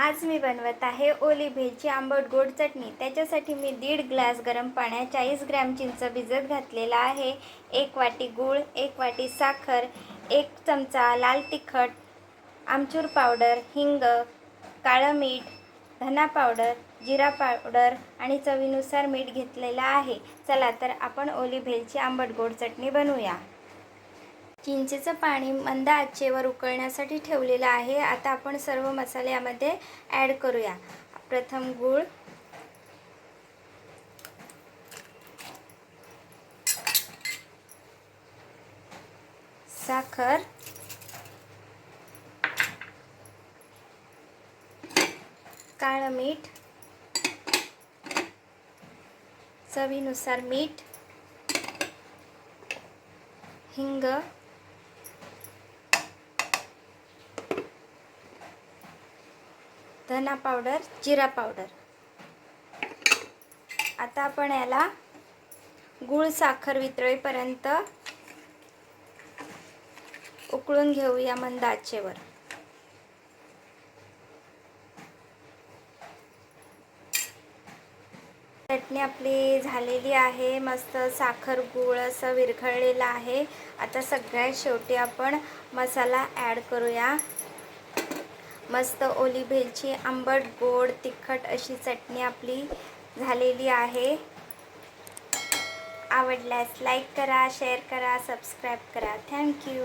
आज मी बनवत आहे ओली भेलची आंबट गोड चटणी। त्याच्यासाठी मी 1.5 ग्लास गरम पाण्यात 40 ग्रॅम चिंच भिजत घातलेला आहे, 1 वाटी गूळ, 1 वाटी साखर, 1 चमचा लाल तिखट, आमचूर पावडर, हिंग, काळं मीठ, धना पावडर, जिरा पावडर आणि चवीनुसार मीठ घेतलेला आहे। चला तर आपण ओली भेलची आंबट गोड चटणी बनवूया। चिंचेचं पाणी मंद आचेवर उकळण्यासाठी ठेवलेलं आहे। आता आपण सर्व मसाले यामध्ये ॲड करूया। प्रथम गूळ, साखर, काळं मीठ, चवीनुसार मीठ, हिंग, धना पावडर, जिरा पावडर। आता आपण याला गूळ साखर वितळेपर्यंत उकळून घेऊया मंद आचेवर। चटणी आपली झालेली आहे। मस्त साखर गूळ असं विरघळलेलं आहे। आता सगळ्यात शेवटी आपण मसाला ॲड करूया। मस्त ओली भेलची आंबट गोड तिखट अशी चटणी आपली झालेली आहे। आवडल्यास लाईक करा, शेअर करा, सबस्क्राईब करा। थँक्यू।